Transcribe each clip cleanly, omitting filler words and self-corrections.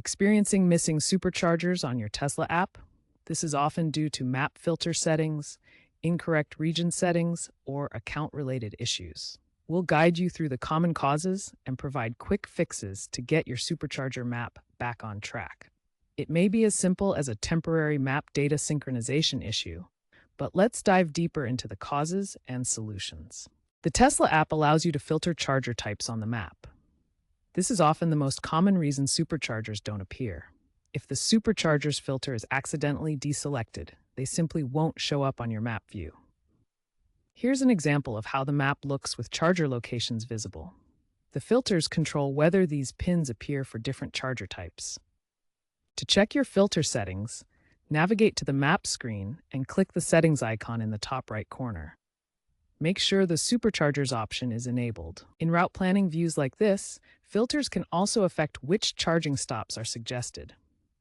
Experiencing missing superchargers on your Tesla app? This is often due to map filter settings, incorrect region settings, or account-related issues. We'll guide you through the common causes and provide quick fixes to get your supercharger map back on track. It may be as simple as a temporary map data synchronization issue, but let's dive deeper into the causes and solutions. The Tesla app allows you to filter charger types on the map. This is often the most common reason superchargers don't appear. If the superchargers filter is accidentally deselected, they simply won't show up on your map view. Here's an example of how the map looks with charger locations visible. The filters control whether these pins appear for different charger types. To check your filter settings, navigate to the map screen and click the settings icon in the top right corner. Make sure the superchargers option is enabled. In route planning views like this, filters can also affect which charging stops are suggested.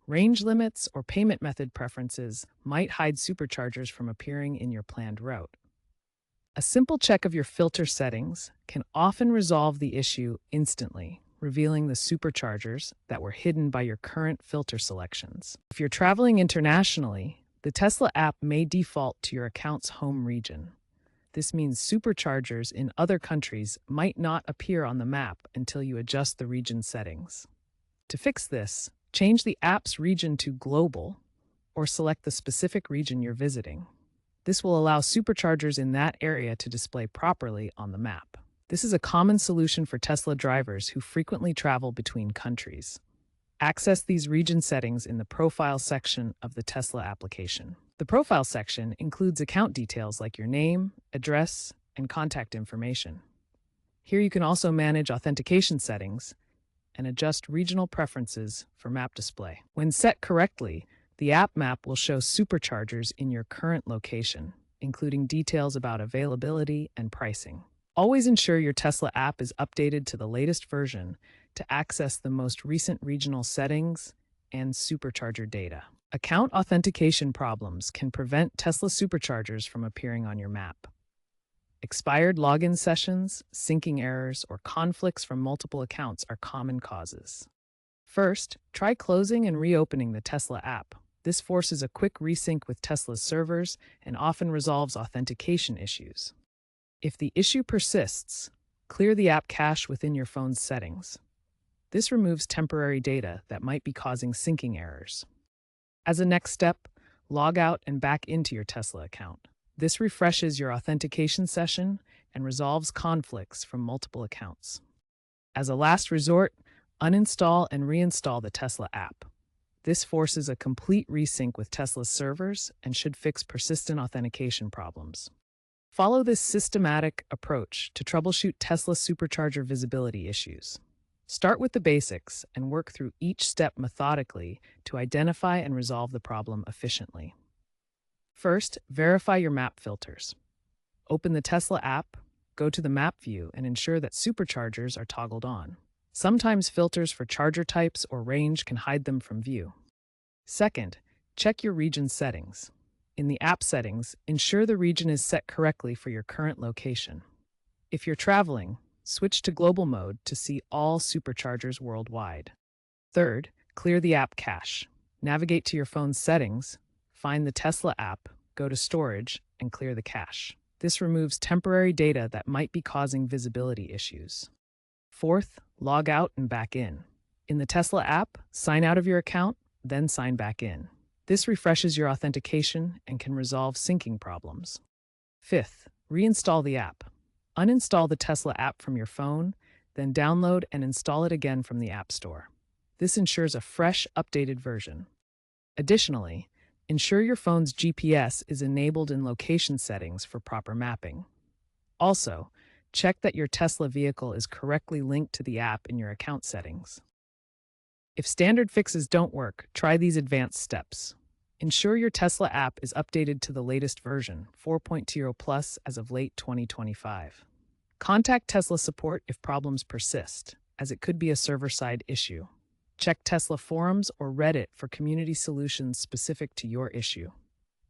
Range limits or payment method preferences might hide superchargers from appearing in your planned route. A simple check of your filter settings can often resolve the issue instantly, revealing the superchargers that were hidden by your current filter selections. If you're traveling internationally, the Tesla app may default to your account's home region. This means superchargers in other countries might not appear on the map until you adjust the region settings. To fix this, change the app's region to Global or select the specific region you're visiting. This will allow superchargers in that area to display properly on the map. This is a common solution for Tesla drivers who frequently travel between countries. Access these region settings in the Profile section of the Tesla application. The Profile section includes account details like your name, address, and contact information. Here you can also manage authentication settings and adjust regional preferences for map display. When set correctly, the app map will show superchargers in your current location, including details about availability and pricing. Always ensure your Tesla app is updated to the latest version to access the most recent regional settings and supercharger data. Account authentication problems can prevent Tesla superchargers from appearing on your map. Expired login sessions, syncing errors, or conflicts from multiple accounts are common causes. First, try closing and reopening the Tesla app. This forces a quick resync with Tesla's servers and often resolves authentication issues. If the issue persists, clear the app cache within your phone's settings. This removes temporary data that might be causing syncing errors. As a next step, log out and back into your Tesla account. This refreshes your authentication session and resolves conflicts from multiple accounts. As a last resort, uninstall and reinstall the Tesla app. This forces a complete resync with Tesla's servers and should fix persistent authentication problems. Follow this systematic approach to troubleshoot Tesla supercharger visibility issues. Start with the basics and work through each step methodically to identify and resolve the problem efficiently. First, verify your map filters. Open the Tesla app, go to the map view, and ensure that superchargers are toggled on. Sometimes filters for charger types or range can hide them from view. Second, check your region settings. In the app settings, ensure the region is set correctly for your current location. If you're traveling, switch to global mode to see all superchargers worldwide. Third, clear the app cache. Navigate to your phone's settings, find the Tesla app, go to storage, and clear the cache. This removes temporary data that might be causing visibility issues. Fourth, log out and back in. In the Tesla app, sign out of your account, then sign back in. This refreshes your authentication and can resolve syncing problems. Fifth, reinstall the app. Uninstall the Tesla app from your phone, then download and install it again from the App Store. This ensures a fresh, updated version. Additionally, ensure your phone's GPS is enabled in location settings for proper mapping. Also, check that your Tesla vehicle is correctly linked to the app in your account settings. If standard fixes don't work, try these advanced steps. Ensure your Tesla app is updated to the latest version, 4.0 Plus, as of late 2025. Contact Tesla support if problems persist, as it could be a server-side issue. Check Tesla forums or Reddit for community solutions specific to your issue.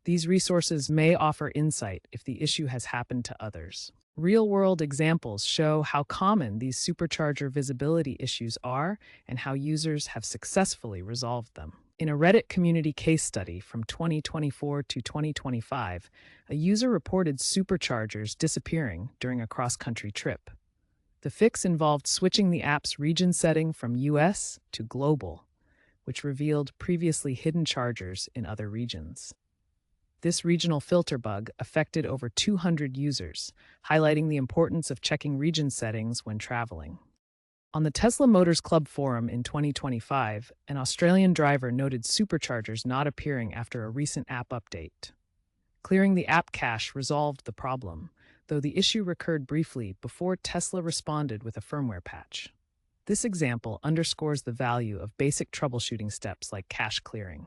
These resources may offer insight if the issue has happened to others. Real-world examples show how common these supercharger visibility issues are and how users have successfully resolved them. In a Reddit community case study from 2024 to 2025, a user reported superchargers disappearing during a cross-country trip. The fix involved switching the app's region setting from US to global, which revealed previously hidden chargers in other regions. This regional filter bug affected over 200 users, highlighting the importance of checking region settings when traveling. On the Tesla Motors Club forum in 2025, an Australian driver noted superchargers not appearing after a recent app update. Clearing the app cache resolved the problem, though the issue recurred briefly before Tesla responded with a firmware patch. This example underscores the value of basic troubleshooting steps like cache clearing.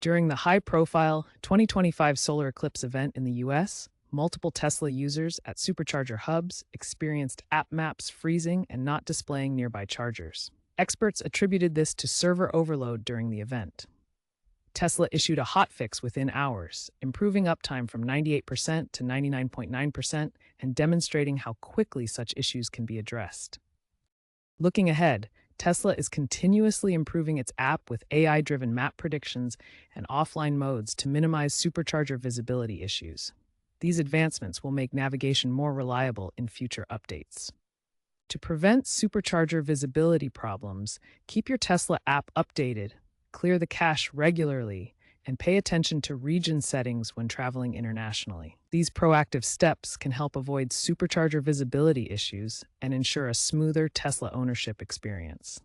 During the high-profile 2025 solar eclipse event in the US, multiple Tesla users at Supercharger hubs experienced app maps freezing and not displaying nearby chargers. Experts attributed this to server overload during the event. Tesla issued a hotfix within hours, improving uptime from 98% to 99.9% and demonstrating how quickly such issues can be addressed. Looking ahead, Tesla is continuously improving its app with AI-driven map predictions and offline modes to minimize supercharger visibility issues. These advancements will make navigation more reliable in future updates. To prevent supercharger visibility problems, keep your Tesla app updated, clear the cache regularly, and pay attention to region settings when traveling internationally. These proactive steps can help avoid supercharger visibility issues and ensure a smoother Tesla ownership experience.